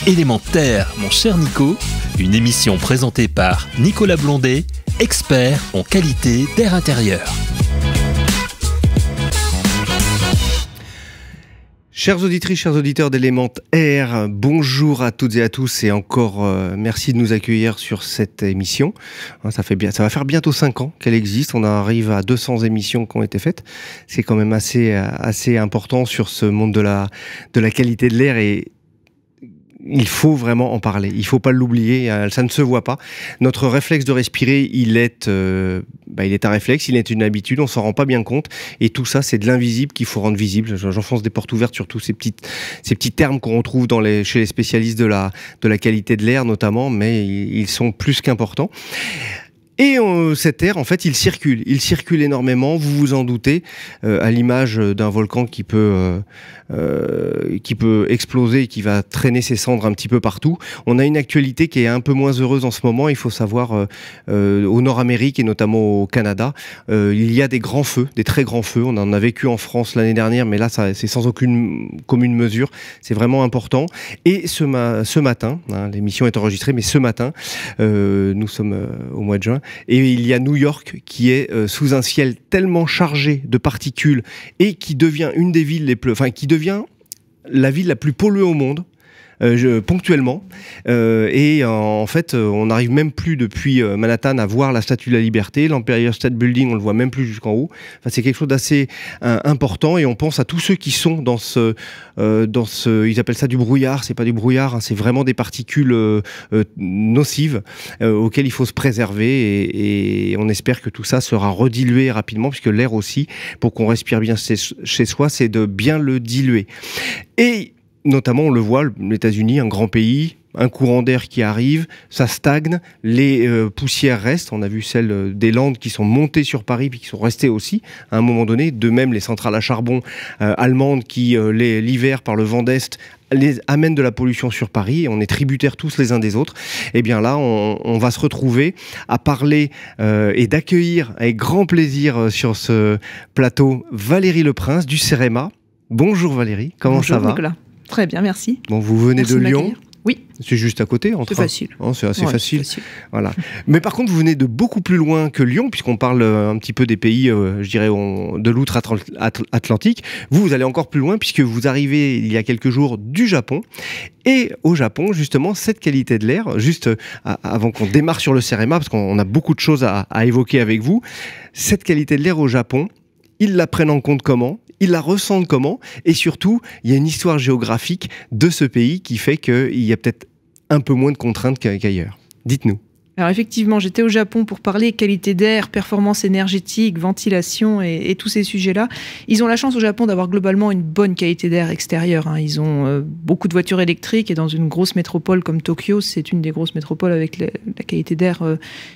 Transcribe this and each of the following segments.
Élémentaire, mon cher Nico, une émission présentée par Nicolas Blondet, expert en qualité d'air intérieur. Chères auditrices, chers auditeurs d'Élémentaire, bonjour à toutes et à tous et encore merci de nous accueillir sur cette émission. Ça va faire bientôt 5 ans qu'elle existe, on arrive à 200 émissions qui ont été faites. C'est quand même assez important sur ce monde de la qualité de l'air et il faut vraiment en parler, il ne faut pas l'oublier, ça ne se voit pas. Notre réflexe de respirer, il est un réflexe, il est une habitude, on ne s'en rend pas bien compte. Et tout ça, c'est de l'invisible qu'il faut rendre visible. J'enfonce des portes ouvertes sur tous ces petits termes qu'on retrouve chez les spécialistes de la qualité de l'air notamment, mais ils sont plus qu'importants. Et cet air, en fait, il circule énormément, vous vous en doutez, à l'image d'un volcan qui peut exploser et qui va traîner ses cendres un petit peu partout. On a une actualité qui est un peu moins heureuse en ce moment. Il faut savoir, au Nord-Amérique et notamment au Canada, il y a des grands feux, des très grands feux. On en a vécu en France l'année dernière, mais là, c'est sans aucune commune mesure. C'est vraiment important. Et ce matin, l'émission est enregistrée, mais ce matin, nous sommes au mois de juin, et il y a New York qui est sous un ciel tellement chargé de particules et qui devient une des villes qui devient la ville la plus polluée au monde. Ponctuellement en fait on n'arrive même plus depuis Manhattan à voir la Statue de la Liberté, l'Empire State Building on le voit même plus jusqu'en haut. Enfin, c'est quelque chose d'assez important et on pense à tous ceux qui sont dans ce ils appellent ça du brouillard, c'est pas du brouillard, hein, c'est vraiment des particules nocives auxquelles il faut se préserver et on espère que tout ça sera redilué rapidement puisque l'air aussi, pour qu'on respire bien chez soi, c'est de bien le diluer. Et notamment, on le voit, les États-Unis, un grand pays, un courant d'air qui arrive, ça stagne, les poussières restent. On a vu celles des Landes qui sont montées sur Paris puis qui sont restées aussi à un moment donné. De même, les centrales à charbon allemandes qui, l'hiver, par le vent d'Est, amènent de la pollution sur Paris. On est tributaires tous les uns des autres. Et bien là, on va se retrouver à parler et d'accueillir avec grand plaisir sur ce plateau Valérie Leprince du CEREMA. Bonjour Valérie, comment ça va? Nicolas. Très bien, merci. Bon, vous venez de Lyon? Oui. C'est juste à côté, en train. C'est facile. Oh, c'est assez facile. Voilà. Mais par contre, vous venez de beaucoup plus loin que Lyon, puisqu'on parle un petit peu des pays, je dirais, de l'outre-Atlantique. Vous allez encore plus loin, puisque vous arrivez il y a quelques jours du Japon. Et au Japon, justement, cette qualité de l'air, juste avant qu'on démarre sur le CEREMA, parce qu'on a beaucoup de choses à évoquer avec vous, cette qualité de l'air au Japon, ils la prennent en compte comment ? Ils la ressentent comment? Et surtout, il y a une histoire géographique de ce pays qui fait qu'il y a peut-être un peu moins de contraintes qu'ailleurs. Dites-nous. Alors effectivement, j'étais au Japon pour parler qualité d'air, performance énergétique, ventilation et tous ces sujets-là. Ils ont la chance au Japon d'avoir globalement une bonne qualité d'air extérieure. Ils ont beaucoup de voitures électriques et dans une grosse métropole comme Tokyo, c'est une des grosses métropoles avec la qualité d'air,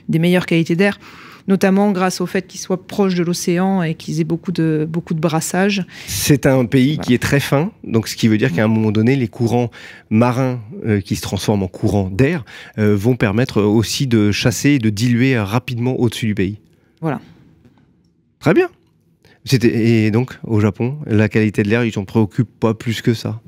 des meilleures qualités d'air. Notamment grâce au fait qu'ils soient proches de l'océan et qu'ils aient beaucoup de brassage. C'est un pays qui est très fin, donc ce qui veut dire qu'à un moment donné, les courants marins qui se transforment en courants d'air vont permettre aussi de chasser et de diluer rapidement au-dessus du pays. Voilà. Très bien. Et donc, au Japon, la qualité de l'air, ils s'en préoccupent pas plus que ça?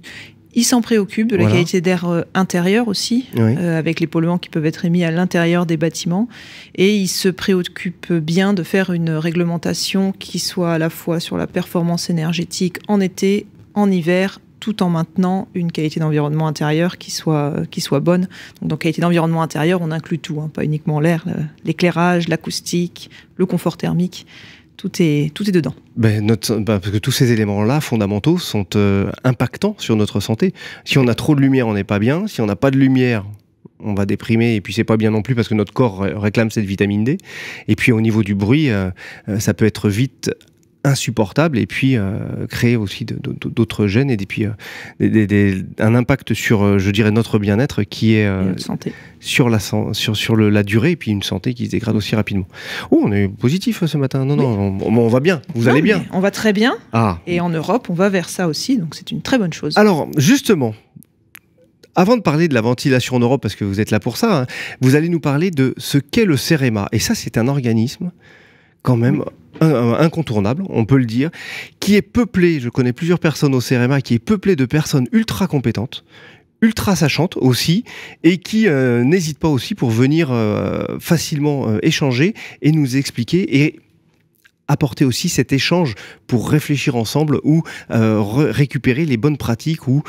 Ils s'en préoccupent de la qualité d'air intérieur aussi, oui. Avec les polluants qui peuvent être émis à l'intérieur des bâtiments. Et ils se préoccupent bien de faire une réglementation qui soit à la fois sur la performance énergétique en été, en hiver, tout en maintenant une qualité d'environnement intérieur qui soit bonne. Donc, dans qualité d'environnement intérieur, on inclut tout, pas uniquement l'air, l'éclairage, l'acoustique, le confort thermique. Tout est dedans. Parce que tous ces éléments-là, fondamentaux, sont impactants sur notre santé. Si on a trop de lumière, on n'est pas bien. Si on n'a pas de lumière, on va déprimer. Et puis, c'est pas bien non plus parce que notre corps réclame cette vitamine D. Et puis, au niveau du bruit, ça peut être vite insupportable et puis créer aussi d'autres gènes et puis un impact sur, je dirais, notre bien-être qui est santé. sur la durée et puis une santé qui se dégrade aussi rapidement. Oh, on est positif ce matin. Non, on va bien. Vous allez bien. On va très bien. Ah. Et en Europe, on va vers ça aussi, donc c'est une très bonne chose. Alors, justement, avant de parler de la ventilation en Europe, parce que vous êtes là pour ça, vous allez nous parler de ce qu'est le CEREMA. Et ça, c'est un organisme quand même incontournable, on peut le dire, qui est peuplé, je connais plusieurs personnes au CEREMA, qui est peuplé de personnes ultra compétentes, ultra sachante aussi et qui n'hésite pas aussi pour venir facilement échanger et nous expliquer et apporter aussi cet échange pour réfléchir ensemble ou récupérer les bonnes pratiques ou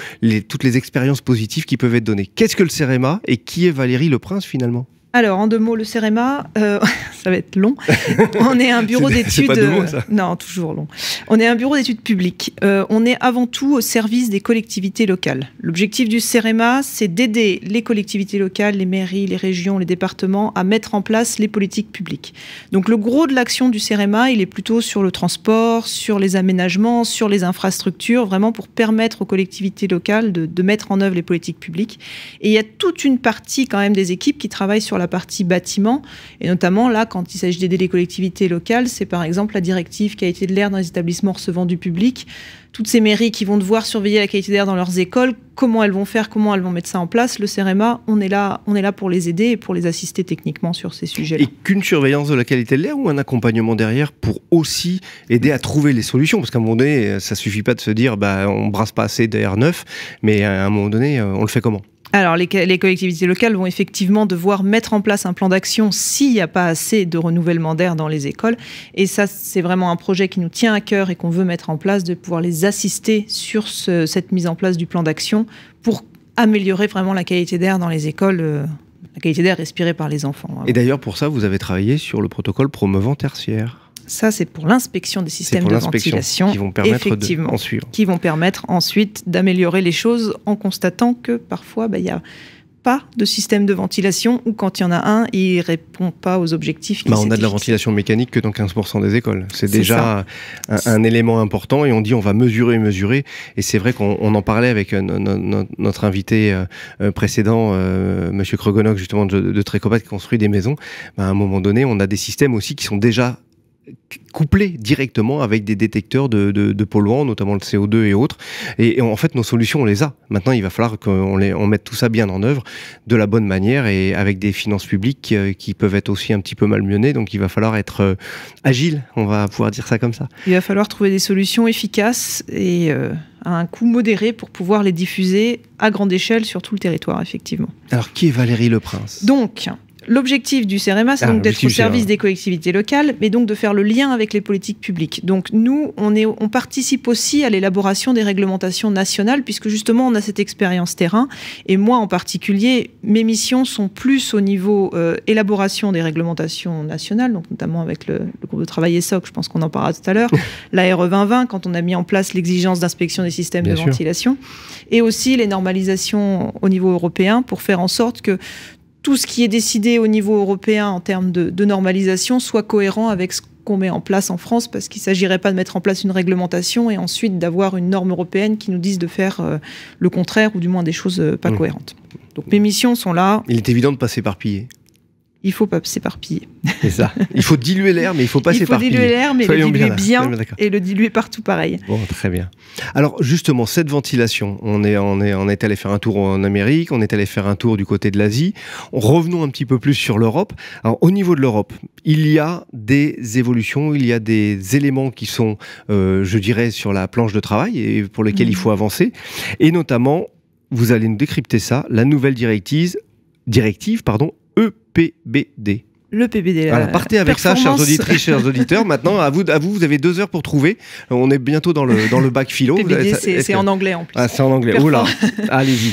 toutes les expériences positives qui peuvent être données. Qu'est-ce que le CEREMA et qui est Valérie Leprince finalement ? Alors, en 2 mots, le CEREMA, ça va être long. On est un bureau d'études... C'est pas 2 mots, ça. Non, toujours long. On est un bureau d'études publiques. On est avant tout au service des collectivités locales. L'objectif du CEREMA, c'est d'aider les collectivités locales, les mairies, les régions, les départements à mettre en place les politiques publiques. Donc, le gros de l'action du CEREMA, il est plutôt sur le transport, sur les aménagements, sur les infrastructures, vraiment pour permettre aux collectivités locales de mettre en œuvre les politiques publiques. Et il y a toute une partie quand même des équipes qui travaillent sur la partie bâtiment, et notamment là, quand il s'agit d'aider les collectivités locales, c'est par exemple la directive qualité de l'air dans les établissements recevant du public. Toutes ces mairies qui vont devoir surveiller la qualité d'air dans leurs écoles, comment elles vont faire, comment elles vont mettre ça en place. Le CEREMA, on est là pour les aider et pour les assister techniquement sur ces sujets-là. Et qu'une surveillance de la qualité de l'air ou un accompagnement derrière pour aussi aider à trouver les solutions, parce qu'à un moment donné, ça suffit pas de se dire on brasse pas assez d'air neuf, mais à un moment donné, on le fait comment ? Alors, les collectivités locales vont effectivement devoir mettre en place un plan d'action s'il n'y a pas assez de renouvellement d'air dans les écoles. Et ça, c'est vraiment un projet qui nous tient à cœur et qu'on veut mettre en place, de pouvoir les assister sur cette mise en place du plan d'action pour améliorer vraiment la qualité d'air dans les écoles, la qualité d'air respirée par les enfants. Vraiment. Et d'ailleurs, pour ça, vous avez travaillé sur le protocole promovant tertiaire. Ça, c'est pour l'inspection des systèmes de ventilation, qui vont permettre d'en suivre. Qui vont permettre ensuite d'améliorer les choses en constatant que parfois, il n'y a pas de système de ventilation ou quand il y en a un, il ne répond pas aux objectifs. On a de la ventilation mécanique que dans 15% des écoles. C'est déjà un élément important et on dit on va mesurer. Et c'est vrai qu'on en parlait avec notre invité précédent, Monsieur Kregonok, justement de Trécopat, qui construit des maisons. À un moment donné, on a des systèmes aussi qui sont déjà couplés directement avec des détecteurs de polluants, notamment le CO2 et autres. Et en fait, nos solutions, on les a. Maintenant, il va falloir qu'on mette tout ça bien en œuvre de la bonne manière et avec des finances publiques qui peuvent être aussi un petit peu malmenées. Donc, il va falloir être agile, on va pouvoir dire ça comme ça. Il va falloir trouver des solutions efficaces et à un coût modéré pour pouvoir les diffuser à grande échelle sur tout le territoire, effectivement. Alors, qui est Valérie Leprince ? Donc, l'objectif du CEREMA, c'est donc d'être au service des collectivités locales, mais donc de faire le lien avec les politiques publiques. Donc nous, on participe aussi à l'élaboration des réglementations nationales, puisque justement, on a cette expérience terrain. Et moi, en particulier, mes missions sont plus au niveau élaboration des réglementations nationales, donc notamment avec le groupe de travail ESSOC, je pense qu'on en parlera tout à l'heure, la RE 2020, quand on a mis en place l'exigence d'inspection des systèmes de ventilation, et aussi les normalisations au niveau européen pour faire en sorte que tout ce qui est décidé au niveau européen en termes de normalisation soit cohérent avec ce qu'on met en place en France, parce qu'il ne s'agirait pas de mettre en place une réglementation et ensuite d'avoir une norme européenne qui nous dise de faire le contraire ou du moins des choses pas cohérentes. Donc mes missions sont là. Il est évident de ne pas s'éparpiller. Il ne faut pas s'éparpiller. C'est ça. Il faut diluer l'air, mais il ne faut pas s'éparpiller. Il faut diluer l'air, mais le diluer bien et le diluer partout pareil. Bon, très bien. Alors justement, cette ventilation, on est allé faire un tour en Amérique, on est allé faire un tour du côté de l'Asie. Revenons un petit peu plus sur l'Europe. Alors au niveau de l'Europe, il y a des évolutions, il y a des éléments qui sont, je dirais, sur la planche de travail et pour lesquels il faut avancer. Et notamment, vous allez nous décrypter ça, la nouvelle directive, EPBD. Le PBD. Voilà, partez avec ça, chers auditrices, chers auditeurs. Maintenant, à vous avez 2 heures pour trouver. On est bientôt dans le bac philo. PBD, c'est en anglais en plus. Ah, c'est en anglais. Oula, allez-y.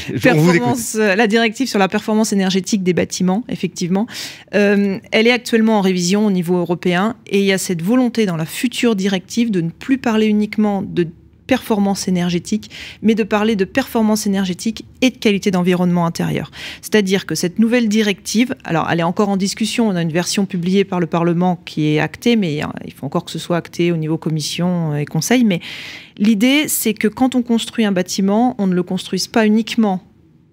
La directive sur la performance énergétique des bâtiments, effectivement, elle est actuellement en révision au niveau européen et il y a cette volonté dans la future directive de ne plus parler uniquement de performance énergétique, mais de parler de performance énergétique et de qualité d'environnement intérieur. C'est-à-dire que cette nouvelle directive, alors elle est encore en discussion, on a une version publiée par le Parlement qui est actée, mais il faut encore que ce soit acté au niveau commission et conseil, mais l'idée c'est que quand on construit un bâtiment, on ne le construise pas uniquement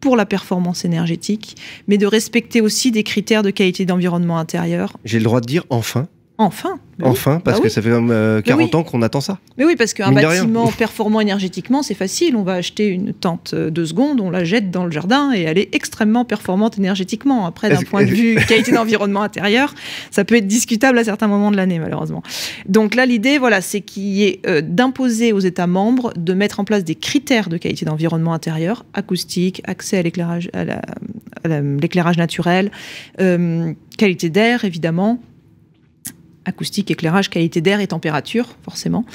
pour la performance énergétique, mais de respecter aussi des critères de qualité d'environnement intérieur. J'ai le droit de dire enfin. Enfin. Enfin, parce que ça fait même 40 ans qu'on attend ça. Mais oui, parce qu'un bâtiment performant énergétiquement, c'est facile. On va acheter une tente 2 secondes, on la jette dans le jardin et elle est extrêmement performante énergétiquement. Après, d'un point de vue qualité d'environnement intérieur, ça peut être discutable à certains moments de l'année, malheureusement. Donc là, l'idée, voilà, c'est qu'il y ait d'imposer aux États membres de mettre en place des critères de qualité d'environnement intérieur, acoustique, accès à l'éclairage, l'éclairage naturel, qualité d'air, évidemment, acoustique, éclairage, qualité d'air et température, forcément.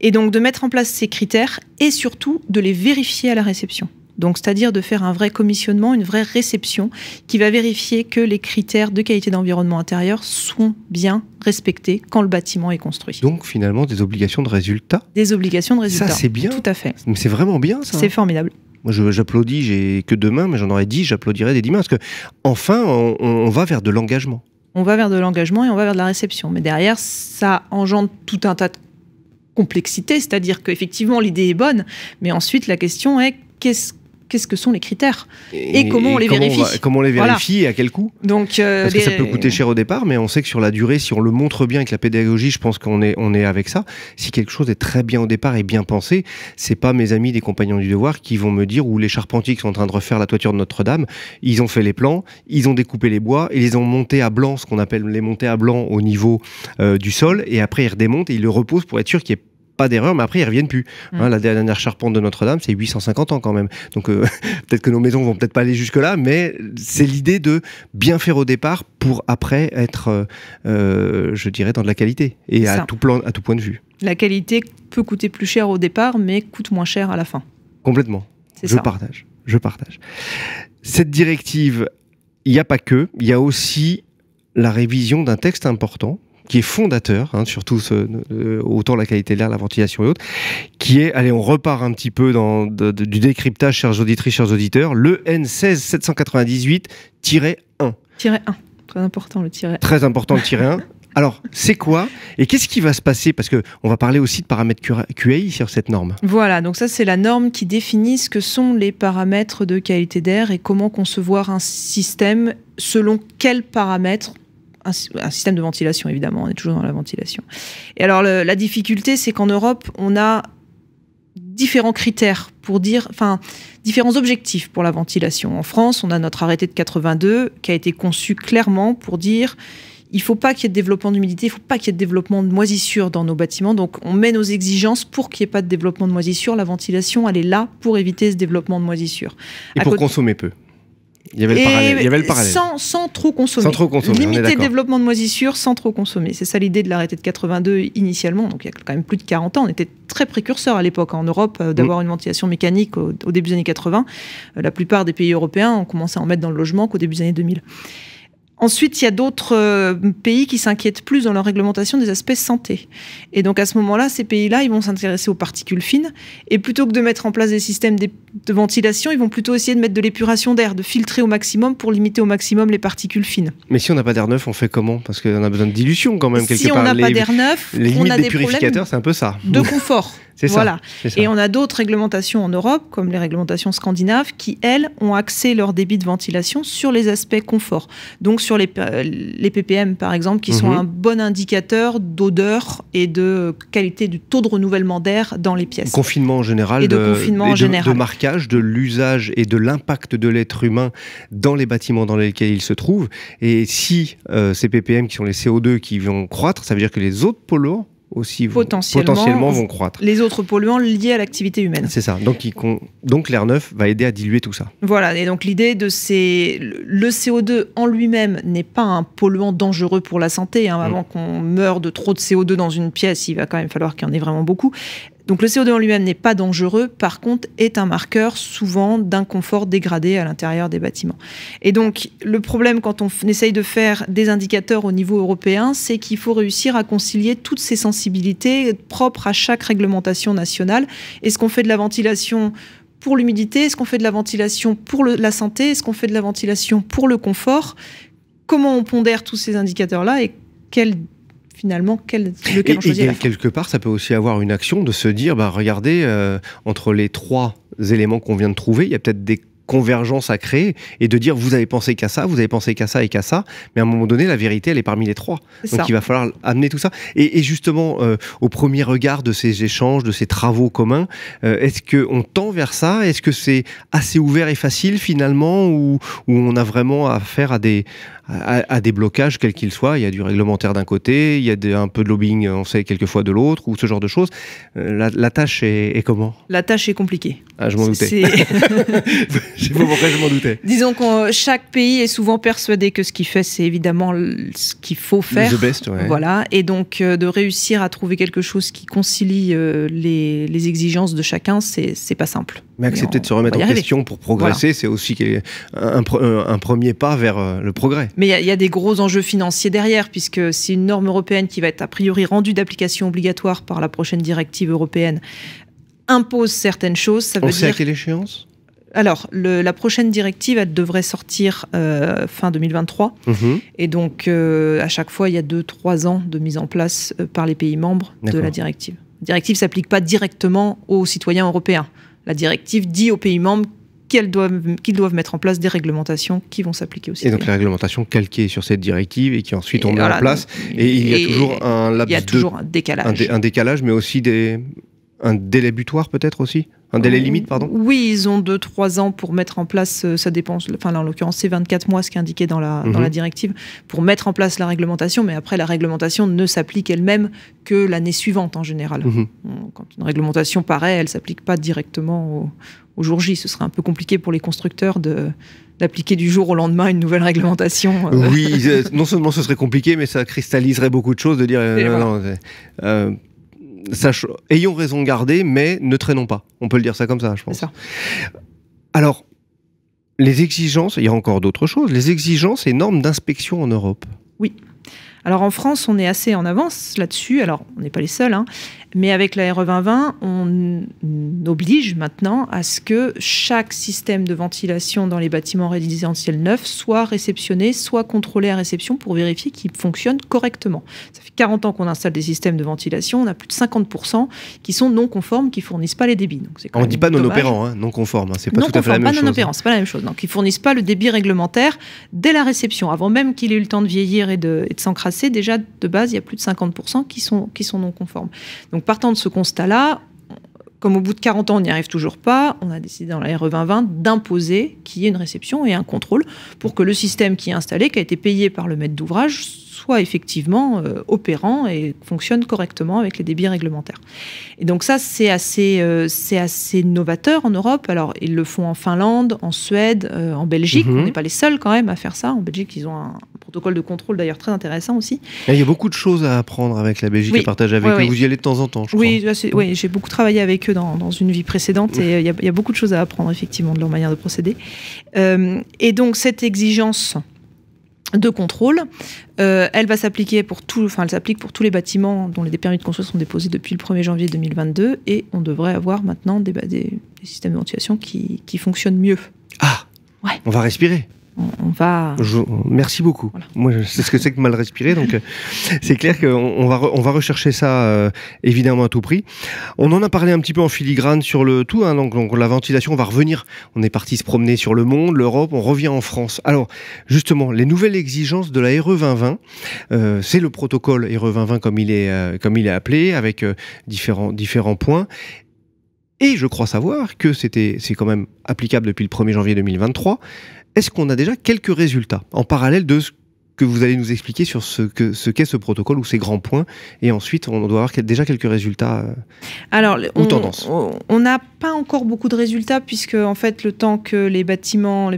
Et donc de mettre en place ces critères et surtout de les vérifier à la réception. Donc c'est-à-dire de faire un vrai commissionnement, une vraie réception qui va vérifier que les critères de qualité d'environnement intérieur sont bien respectés quand le bâtiment est construit. Donc finalement des obligations de résultat. Des obligations de résultat. Ça c'est bien. Tout à fait. Mais c'est vraiment bien ça. C'est formidable. Moi j'applaudis, j'ai que 2 mains, mais j'en aurais 10, j'applaudirais des 10 mains parce que enfin on va vers de l'engagement. On va vers de l'engagement et on va vers de la réception. Mais derrière, ça engendre tout un tas de complexités, c'est-à-dire qu'effectivement, l'idée est bonne, mais ensuite, la question est qu'est-ce que sont les critères et comment on les vérifie. Comment on les vérifie et à quel coût. Donc, parce que ça peut coûter cher au départ, mais on sait que sur la durée, si on le montre bien avec la pédagogie, je pense qu'on est avec ça. Si quelque chose est très bien au départ et bien pensé, c'est pas mes amis des Compagnons du Devoir qui vont me dire, ou les charpentiers qui sont en train de refaire la toiture de Notre-Dame, ils ont fait les plans, ils ont découpé les bois, ils les ont montés à blanc, ce qu'on appelle les monter à blanc au niveau du sol, et après ils redémontent et ils le reposent pour être sûr qu'il y ait pas d'erreur, mais après ils reviennent plus. La dernière charpente de Notre-Dame, c'est 850 ans quand même. Donc peut-être que nos maisons vont peut-être pas aller jusque là, mais c'est l'idée de bien faire au départ pour après être, je dirais, dans de la qualité et à tout point de vue. La qualité peut coûter plus cher au départ, mais coûte moins cher à la fin. Complètement. Je partage. Cette directive, il n'y a pas que, il y a aussi la révision d'un texte important qui est fondateur, surtout autant la qualité de l'air, la ventilation et autres, qui est, allez, on repart un petit peu du décryptage, chères auditrices, chers auditeurs, le N16798-1. -1, très important le -1. Très important le -1. Alors, c'est quoi et qu'est-ce qui va se passer? Parce qu'on va parler aussi de paramètres QAI sur cette norme. Voilà, donc ça c'est la norme qui définit ce que sont les paramètres de qualité d'air et comment concevoir un système selon quels paramètres. Un système de ventilation, évidemment, on est toujours dans la ventilation. Et alors, la difficulté, c'est qu'en Europe, on a différents critères pour dire, enfin, différents objectifs pour la ventilation. En France, on a notre arrêté de 82 qui a été conçu clairement pour dire il ne faut pas qu'il y ait de développement d'humidité, il ne faut pas qu'il y ait de développement de moisissure dans nos bâtiments. Donc, on met nos exigences pour qu'il n'y ait pas de développement de moisissure. La ventilation, elle est là pour éviter ce développement de moisissure. Et pour consommer peu. Il y avait le parallèle. Sans trop consommer. Limiter le développement de moisissure sans trop consommer. C'est ça l'idée de l'arrêté de 82 initialement. Donc il y a quand même plus de 40 ans. On était très précurseurs à l'époque en Europe d'avoir une ventilation mécanique au début des années 80. La plupart des pays européens ont commencé à en mettre dans le logement qu'au début des années 2000. Ensuite, il y a d'autres pays qui s'inquiètent plus dans leur réglementation des aspects santé. Et donc, à ce moment-là, ces pays-là, ils vont s'intéresser aux particules fines. Et plutôt que de mettre en place des systèmes de ventilation, ils vont plutôt essayer de mettre de l'épuration d'air, de filtrer au maximum pour limiter au maximum les particules fines. Mais si on n'a pas d'air neuf, on fait comment? Parce qu'on a besoin de dilution quand même, quelque part. Si on n'a pas d'air neuf, on a des purificateurs, c'est un peu ça. De confort. C'est ça. Voilà. Et on a d'autres réglementations en Europe, comme les réglementations scandinaves, qui, elles, ont axé leur débit de ventilation sur les aspects confort. Donc sur les ppm, par exemple, qui sont un bon indicateur d'odeur et de qualité du taux de renouvellement d'air dans les pièces. Confinement en général. De marquage, de l'usage et de l'impact de l'être humain dans les bâtiments dans lesquels il se trouve. Et si ces ppm, qui sont les CO2, qui vont croître, ça veut dire que les autres polluants aussi potentiellement vont croître. Les autres polluants liés à l'activité humaine. C'est ça. Donc l'air neuf va aider à diluer tout ça. Voilà. Et donc l'idée de le CO2 en lui-même n'est pas un polluant dangereux pour la santé. Avant qu'on meure de trop de CO2 dans une pièce, il va quand même falloir qu'il y en ait vraiment beaucoup. Donc le CO2 en lui-même n'est pas dangereux, par contre est un marqueur souvent d'un confort dégradé à l'intérieur des bâtiments. Et donc le problème quand on essaye de faire des indicateurs au niveau européen, c'est qu'il faut réussir à concilier toutes ces sensibilités propres à chaque réglementation nationale. Est-ce qu'on fait de la ventilation pour l'humidité? Est-ce qu'on fait de la ventilation pour la santé? Est-ce qu'on fait de la ventilation pour le confort? Comment on pondère tous ces indicateurs-là et lequel on choisit? Et quelque part, ça peut aussi avoir une action de se dire, regardez, entre les 3 éléments qu'on vient de trouver, il y a peut-être des convergence à créer et de dire vous avez pensé qu'à ça, vous avez pensé qu'à ça et qu'à ça, mais à un moment donné la vérité elle est parmi les trois. Donc il va falloir amener tout ça. Et justement au premier regard de ces échanges, de ces travaux communs, est-ce qu'on tend vers ça? Est-ce que c'est assez ouvert et facile finalement, ou on a vraiment affaire à des blocages quels qu'ils soient? Il y a du réglementaire d'un côté, il y a un peu de lobbying, on sait quelquefois de l'autre, ou ce genre de choses. La tâche est comment? La tâche est compliquée. Ah, je m'en doutais. Je sais pas pourquoi je m'en doutais. Disons que chaque pays est souvent persuadé que ce qu'il fait, c'est évidemment ce qu'il faut faire. The best, ouais. Voilà. Et donc, de réussir à trouver quelque chose qui concilie les exigences de chacun, c'est pas simple. Mais accepter de se remettre en question pour progresser, voilà. C'est aussi un premier pas vers le progrès. Mais il y a des gros enjeux financiers derrière, puisque c'est une norme européenne qui va être a priori rendue d'application obligatoire par la prochaine directive européenne, impose certaines choses. Ça veut dire... On sait à quelle échéance ? Alors, la prochaine directive, elle devrait sortir fin 2023. Et donc, à chaque fois, il y a 2-3 ans de mise en place par les pays membres de la directive. La directive ne s'applique pas directement aux citoyens européens. La directive dit aux pays membres qu'ils doivent mettre en place des réglementations qui vont s'appliquer aux citoyens. Et donc, les réglementations calquées sur cette directive et qui ensuite on met en place. Et il y a toujours un laps il y a toujours un décalage. Un décalage, mais aussi un délai butoir peut-être aussi ? Un délai limite, pardon ? Oui, ils ont 2-3 ans pour mettre en place, ça dépend, enfin là, en l'occurrence c'est 24 mois ce qui est indiqué dans la directive, pour mettre en place la réglementation, mais après la réglementation ne s'applique elle-même que l'année suivante en général. Quand une réglementation paraît, elle ne s'applique pas directement au jour J. Ce serait un peu compliqué pour les constructeurs d'appliquer du jour au lendemain une nouvelle réglementation. Oui, non seulement ce serait compliqué, mais ça cristalliserait beaucoup de choses de dire... ayons raison garder, mais ne traînons pas. On peut le dire ça comme ça, je pense. C'est ça. Alors, les exigences, il y a encore d'autres choses, les exigences et normes d'inspection en Europe. Oui. Alors en France, on est assez en avance là-dessus. Alors, on n'est pas les seuls, hein. Mais avec la RE 2020, on oblige maintenant à ce que chaque système de ventilation dans les bâtiments résidentiels neufs soit réceptionné, soit contrôlé à réception pour vérifier qu'il fonctionne correctement. Ça fait 40 ans qu'on installe des systèmes de ventilation. On a plus de 50% qui sont non conformes, qui ne fournissent pas les débits. Donc, on ne dit pas non opérants, hein, non conformes. Hein, c'est pas non tout à fait la même chose. Non opérants, c'est pas la même chose. Donc, ils ne fournissent pas le débit réglementaire dès la réception. Avant même qu'il ait eu le temps de vieillir et de s'encrasser, déjà de base, il y a plus de 50% qui sont non conformes. Donc, partant de ce constat-là, comme au bout de 40 ans, on n'y arrive toujours pas, on a décidé dans la RE 2020 d'imposer qu'il y ait une réception et un contrôle pour que le système qui est installé, qui a été payé par le maître d'ouvrage, soit effectivement opérant et fonctionne correctement avec les débits réglementaires. Et donc ça, c'est assez novateur en Europe. Alors, ils le font en Finlande, en Suède, en Belgique. On n'est pas les seuls quand même à faire ça. En Belgique, ils ont un protocole de contrôle d'ailleurs très intéressant aussi. Il y a beaucoup de choses à apprendre avec la Belgique, à partager avec eux. Vous y allez de temps en temps, je crois. Oui, j'ai beaucoup travaillé avec eux dans une vie précédente et il y a beaucoup de choses à apprendre effectivement de leur manière de procéder. Et donc cette exigence de contrôle, elle va s'appliquer elle s'applique pour tous les bâtiments dont les permis de construire sont déposés depuis le 1er janvier 2022 et on devrait avoir maintenant des systèmes de ventilation qui fonctionnent mieux. Ah, ouais. On va respirer. On va... Merci beaucoup. Voilà. Moi, je sais ce que c'est que mal respirer, donc c'est clair qu'on va rechercher ça évidemment à tout prix. On en a parlé un petit peu en filigrane sur le tout, hein, donc la ventilation, on va revenir. On est parti se promener sur le monde, l'Europe, on revient en France. Alors, justement, les nouvelles exigences de la RE 2020, c'est le protocole RE 2020 comme il est appelé, avec différents points. Et je crois savoir que c'est quand même applicable depuis le 1er janvier 2023. Est-ce qu'on a déjà quelques résultats en parallèle de ce que vous allez nous expliquer sur ce qu'est ce protocole ou ces grands points, et ensuite on doit avoir déjà quelques résultats ou tendances. On n'a pas encore beaucoup de résultats puisque en fait le temps que les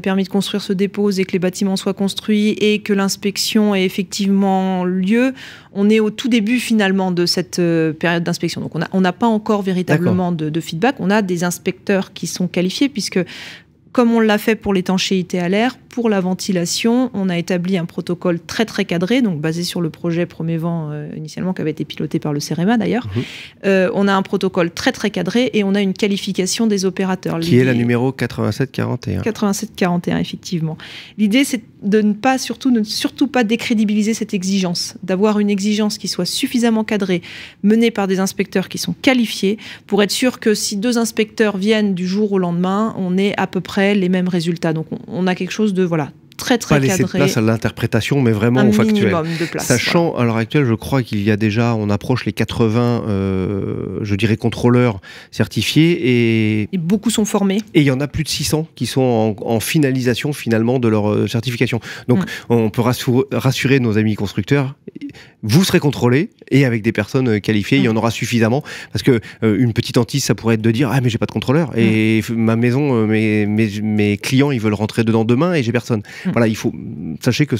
permis de construire se déposent et que les bâtiments soient construits et que l'inspection ait effectivement lieu, on est au tout début finalement de cette période d'inspection. Donc on n'a pas encore véritablement de feedback. On a des inspecteurs qui sont qualifiés puisque comme on l'a fait pour l'étanchéité à l'air, pour la ventilation, on a établi un protocole très très cadré, donc basé sur le projet Premier Vent initialement, qui avait été piloté par le CEREMA d'ailleurs. On a un protocole très très cadré et on a une qualification des opérateurs. Qui est la numéro 8741. 8741, effectivement. L'idée, c'est de ne surtout pas décrédibiliser cette exigence, d'avoir une exigence qui soit suffisamment cadrée, menée par des inspecteurs qui sont qualifiés, pour être sûr que si 2 inspecteurs viennent du jour au lendemain, on est à peu près aurait les mêmes résultats. Donc on a quelque chose de très pas cadré. laisser de place à l'interprétation, mais vraiment au factuel. De place, Sachant, à l'heure actuelle, je crois qu'il y a déjà, on approche les 80, je dirais, contrôleurs certifiés. Et beaucoup sont formés. Et il y en a plus de 600 qui sont en finalisation, finalement, de leur certification. Donc, on peut rassurer nos amis constructeurs. Vous serez contrôlés, et avec des personnes qualifiées, il y en aura suffisamment. Parce que une petite hantise, ça pourrait être de dire « Ah, mais j'ai pas de contrôleur. Et ma maison, mes clients, ils veulent rentrer dedans demain, et j'ai personne. » Voilà, sachez que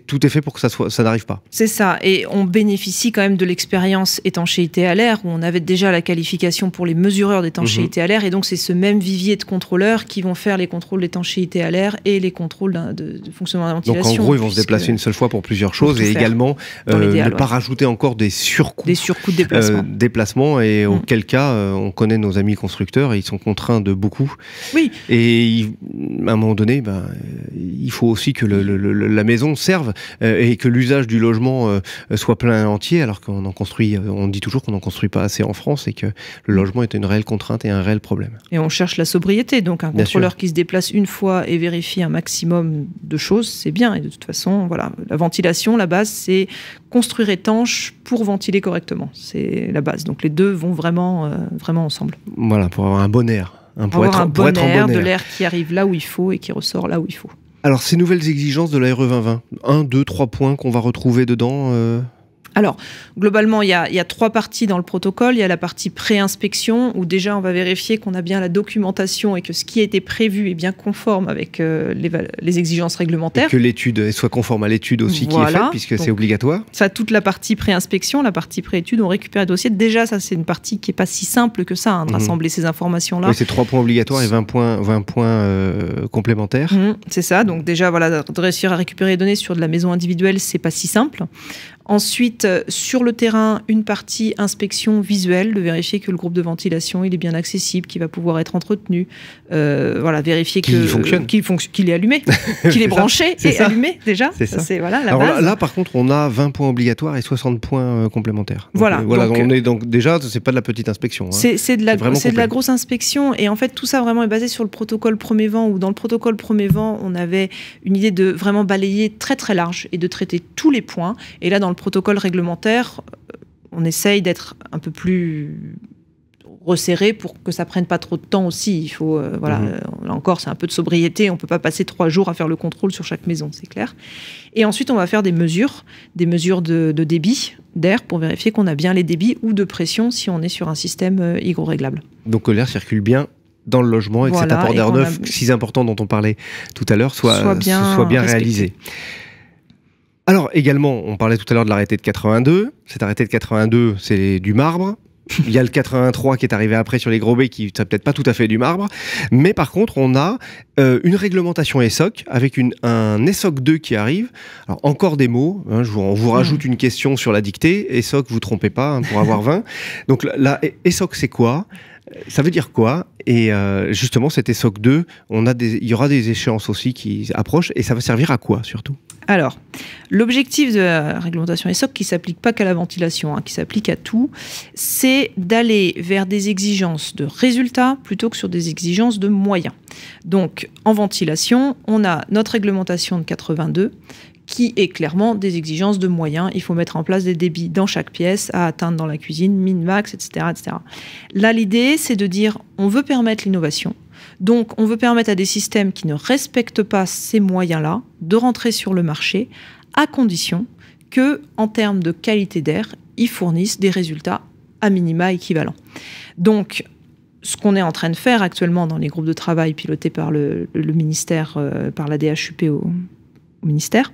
tout est fait pour que ça n'arrive pas. C'est ça, et on bénéficie quand même de l'expérience étanchéité à l'air, où on avait déjà la qualification pour les mesureurs d'étanchéité à l'air, et donc c'est ce même vivier de contrôleurs qui vont faire les contrôles d'étanchéité à l'air et les contrôles de fonctionnement de la ventilation. Donc en gros, ils vont se déplacer une seule fois pour plusieurs choses, et également ne pas rajouter encore des surcoûts de déplacement, et auquel cas, on connaît nos amis constructeurs, et ils sont contraints de beaucoup. Oui. Et à un moment donné, il faut aussi que la maison serve et que l'usage du logement soit plein entier, alors qu'on on dit toujours qu'on n'en construit pas assez en France, et que le logement est une réelle contrainte et un réel problème. Et on cherche la sobriété, donc un contrôleur qui se déplace une fois et vérifie un maximum de choses, c'est bien. Et de toute façon, la ventilation, la base, c'est construire étanche pour ventiler correctement. C'est la base. Donc les deux vont vraiment ensemble. Voilà, pour avoir un bon air. Pour être en bon air, de l'air qui arrive là où il faut et qui ressort là où il faut. Alors, ces nouvelles exigences de la RE 2020, 1, 2, 3 points qu'on va retrouver dedans Alors, globalement, il y a 3 parties dans le protocole. Il y a la partie pré-inspection, où déjà on va vérifier qu'on a bien la documentation et que ce qui a été prévu est bien conforme avec les exigences réglementaires. Et que l'étude soit conforme à l'étude aussi qui est faite, puisque c'est obligatoire. Ça, toute la partie pré-inspection, la partie pré-étude, on récupère les dossiers. Déjà, ça, c'est une partie qui n'est pas si simple que ça, de rassembler ces informations-là. Oui, c'est 3 points obligatoires et 20 points complémentaires. C'est ça. Donc déjà, de réussir à récupérer les données sur de la maison individuelle, c'est pas si simple. Ensuite, sur le terrain, une partie inspection visuelle, de vérifier que le groupe de ventilation il est bien accessible, qu'il va pouvoir être entretenu, vérifier qu'il est allumé, qu'il est branché et allumé déjà. C'est ça. C'est la Alors base. là, par contre, on a 20 points obligatoires et 60 points complémentaires. Donc, donc déjà, c'est pas de la petite inspection. C'est de la grosse inspection, et en fait, tout ça vraiment est basé sur le protocole premier vent, où dans le protocole premier vent, on avait une idée de vraiment balayer très très large et de traiter tous les points. Et là, dans le protocole réglementaire, on essaye d'être un peu plus resserré pour que ça prenne pas trop de temps aussi. Il faut, là encore, c'est un peu de sobriété. On peut pas passer 3 jours à faire le contrôle sur chaque maison, c'est clair. Et ensuite, on va faire des mesures de débit d'air pour vérifier qu'on a bien les débits, ou de pression si on est sur un système hygroréglable. Donc que l'air circule bien dans le logement, et que cet apport d'air neuf, si important dont on parlait tout à l'heure, soit bien réalisé. Alors également, on parlait tout à l'heure de l'arrêté de 82. Cet arrêté de 82, c'est du marbre. Il y a le 83 qui est arrivé après sur les gros baies, qui n'est peut-être pas tout à fait du marbre. Mais par contre, on a une réglementation ESSOC avec un ESSOC 2 qui arrive. Alors encore des mots, on vous rajoute une question sur la dictée. ESSOC, vous ne trompez pas, pour avoir 20. Donc la ESSOC, c'est quoi ? Ça veut dire quoi ? Et justement, cet ESSOC 2, il y aura des échéances aussi qui approchent, et ça va servir à quoi surtout ? Alors, l'objectif de la réglementation ESSOC, qui ne s'applique pas qu'à la ventilation, qui s'applique à tout, c'est d'aller vers des exigences de résultats plutôt que sur des exigences de moyens. Donc, en ventilation, on a notre réglementation de 82, qui est clairement des exigences de moyens. Il faut mettre en place des débits dans chaque pièce à atteindre dans la cuisine, min-max, etc., etc. Là, l'idée, c'est de dire, on veut permettre l'innovation. Donc, on veut permettre à des systèmes qui ne respectent pas ces moyens-là de rentrer sur le marché, à condition que, en termes de qualité d'air, ils fournissent des résultats à minima équivalents. Donc, ce qu'on est en train de faire actuellement dans les groupes de travail pilotés par le ministère, par la DHUP au ministère,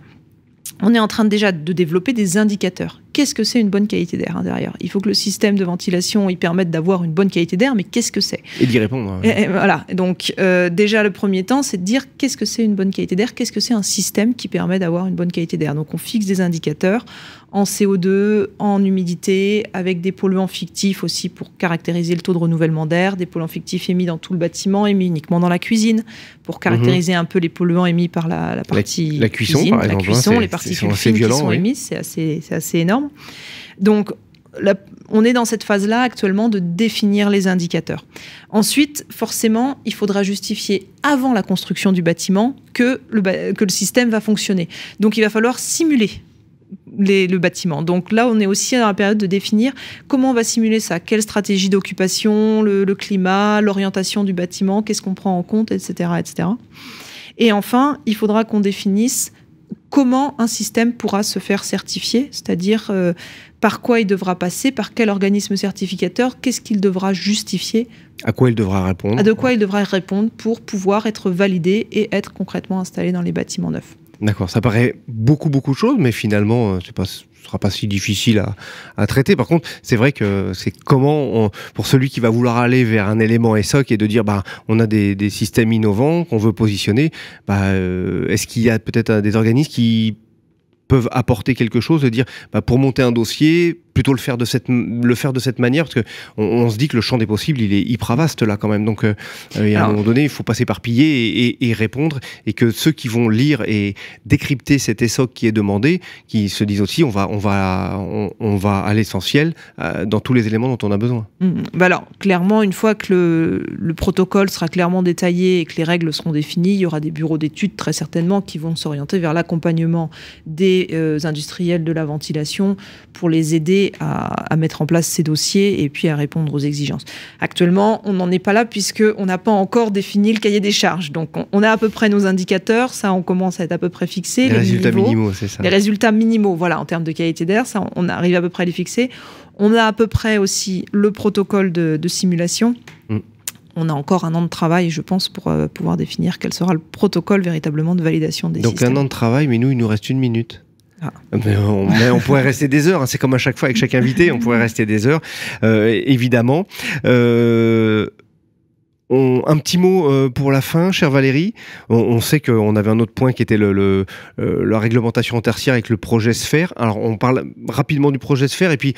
on est en train déjà de développer des indicateurs. Qu'est-ce que c'est une bonne qualité d'air derrière ? Il faut que le système de ventilation il permette d'avoir une bonne qualité d'air, mais qu'est-ce que c'est ? Et d'y répondre. Et voilà. Donc, déjà, le premier temps, c'est de dire qu'est-ce que c'est une bonne qualité d'air ? Qu'est-ce que c'est un système qui permet d'avoir une bonne qualité d'air ? Donc, on fixe des indicateurs en CO2, en humidité, avec des polluants fictifs aussi pour caractériser le taux de renouvellement d'air, des polluants fictifs émis dans tout le bâtiment, émis uniquement dans la cuisine, pour caractériser un peu les polluants émis par la partie la cuisson, cuisine, par exemple, les particules fines qui sont émises, c'est assez énorme. Donc, on est dans cette phase-là actuellement de définir les indicateurs. Ensuite, forcément, il faudra justifier avant la construction du bâtiment que le système va fonctionner. Donc, il va falloir simuler le bâtiment. Donc là, on est aussi dans la période de définir comment on va simuler ça, quelle stratégie d'occupation, le climat, l'orientation du bâtiment, qu'est-ce qu'on prend en compte, etc., etc. Et enfin, il faudra qu'on définisse comment un système pourra se faire certifier, c'est-à-dire par quoi il devra passer, par quel organisme certificateur, qu'est-ce qu'il devra justifier. À quoi il devra répondre. De quoi il devra répondre pour pouvoir être validé et être concrètement installé dans les bâtiments neufs. D'accord, ça paraît beaucoup de choses, mais finalement, ce ne sera pas si difficile à traiter. Par contre, c'est vrai que c'est comment, pour celui qui va vouloir aller vers un élément ESOC et de dire, on a des systèmes innovants qu'on veut positionner, est-ce qu'il y a peut-être des organismes qui peuvent apporter quelque chose, de dire, pour monter un dossier, plutôt le faire de cette manière, parce qu'on se dit que le champ des possibles, il est hyper vaste là quand même. Donc, à un moment donné, il faut pas s'éparpiller et répondre, et que ceux qui vont lire et décrypter cet ESOC qui est demandé, qui se disent aussi, on va à l'essentiel dans tous les éléments dont on a besoin. Alors, clairement, une fois que le protocole sera clairement détaillé et que les règles seront définies, il y aura des bureaux d'études très certainement qui vont s'orienter vers l'accompagnement des industriels de la ventilation pour les aider à mettre en place ces dossiers et puis à répondre aux exigences. Actuellement, on n'en est pas là puisqu'on n'a pas encore défini le cahier des charges. Donc, on a à peu près nos indicateurs, ça, on commence à être à peu près fixé. Les résultats minimaux, c'est ça. Les résultats minimaux, voilà, en termes de qualité d'air, ça, on arrive à peu près à les fixer. On a à peu près aussi le protocole de simulation. On a encore un an de travail, je pense, pour pouvoir définir quel sera le protocole véritablement de validation des systèmes. Donc un an de travail, mais nous, il nous reste 1 minute. Mais on pourrait rester des heures, hein. C'est comme à chaque fois avec chaque invité, on pourrait rester des heures, évidemment. Un petit mot pour la fin, chère Valérie. On sait qu'on avait un autre point qui était la réglementation tertiaire avec le projet Sphère. Alors, on parle rapidement du projet Sphère et puis,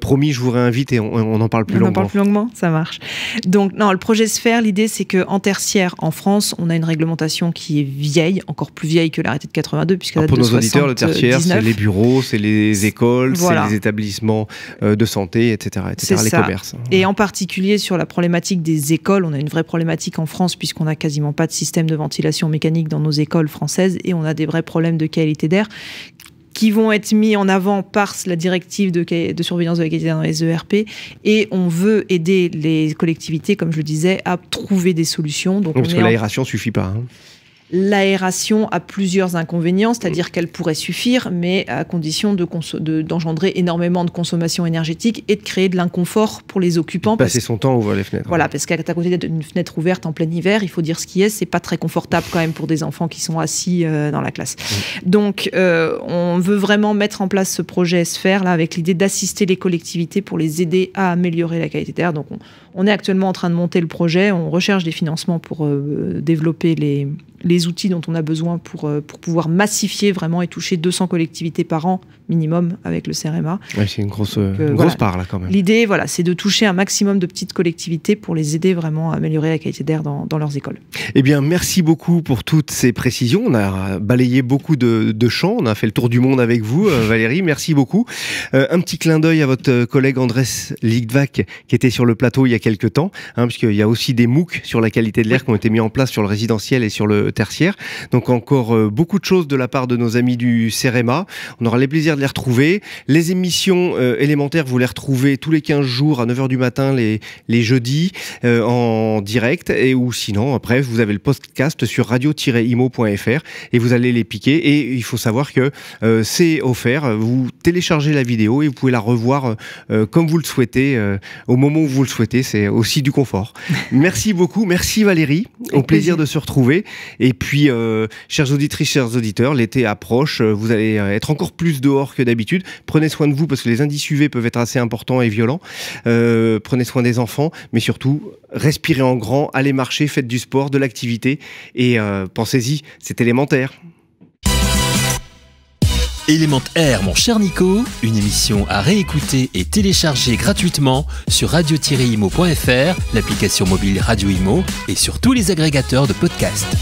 promis, je vous réinvite et on en parle plus longuement. On en parle plus longuement, ça marche. Donc, non, le projet Sphère, l'idée, c'est qu'en tertiaire, en France, on a une réglementation qui est vieille, encore plus vieille que l'arrêté de 82, puisqu'elle date de 79. Pour nos auditeurs, le tertiaire, c'est les bureaux, c'est les écoles, voilà. C'est les établissements de santé, etc., les commerces. Et en particulier, sur la problématique des écoles, on a une vraie problématique en France puisqu'on n'a quasiment pas de système de ventilation mécanique dans nos écoles françaises et on a des vrais problèmes de qualité d'air qui vont être mis en avant par la directive de surveillance de la qualité d'air dans les ERP et on veut aider les collectivités, comme je le disais, à trouver des solutions. Donc parce que l'aération ne suffit pas. L'aération a plusieurs inconvénients, c'est-à-dire qu'elle pourrait suffire, mais à condition d'engendrer énormément de consommation énergétique et de créer de l'inconfort pour les occupants. Passer son temps à ouvrir les fenêtres. Voilà, parce qu'à côté d'une fenêtre ouverte en plein hiver, il faut dire ce qui est, c'est pas très confortable quand même pour des enfants qui sont assis dans la classe. Donc, on veut vraiment mettre en place ce projet Sphère là, avec l'idée d'assister les collectivités pour les aider à améliorer la qualité d'air. Donc, on est actuellement en train de monter le projet, on recherche des financements pour développer les outils dont on a besoin pour pouvoir massifier vraiment et toucher 200 collectivités par an minimum avec le CEREMA. Ouais, c'est une grosse part là quand même. L'idée, voilà, c'est de toucher un maximum de petites collectivités pour les aider vraiment à améliorer la qualité d'air dans leurs écoles. Eh bien, merci beaucoup pour toutes ces précisions. On a balayé beaucoup de champs, on a fait le tour du monde avec vous, Valérie. Merci beaucoup. Un petit clin d'œil à votre collègue Andrés Lichtvack qui était sur le plateau il y a quelques temps, puisqu'il y a aussi des MOOC sur la qualité de l'air qui ont été mis en place sur le résidentiel et sur le tertiaire. Donc encore beaucoup de choses de la part de nos amis du CEREMA. On aura le plaisir de les retrouver. Les émissions élémentaires, vous les retrouvez tous les 15 jours à 9h du matin, les jeudis, en direct. Ou sinon, après, vous avez le podcast sur radio-imo.fr et vous allez les piquer. Et il faut savoir que c'est offert. Vous téléchargez la vidéo et vous pouvez la revoir comme vous le souhaitez, au moment où vous le souhaitez. C'est aussi du confort. Merci beaucoup. Merci Valérie. Au plaisir de se retrouver. Et puis, chères auditrices, chers auditeurs, l'été approche, vous allez être encore plus dehors que d'habitude. Prenez soin de vous parce que les indices UV peuvent être assez importants et violents. Prenez soin des enfants, mais surtout, respirez en grand, allez marcher, faites du sport, de l'activité et pensez-y, c'est élémentaire. Élément Air, mon cher Nico, une émission à réécouter et télécharger gratuitement sur radio-imo.fr, l'application mobile Radio Imo et sur tous les agrégateurs de podcasts.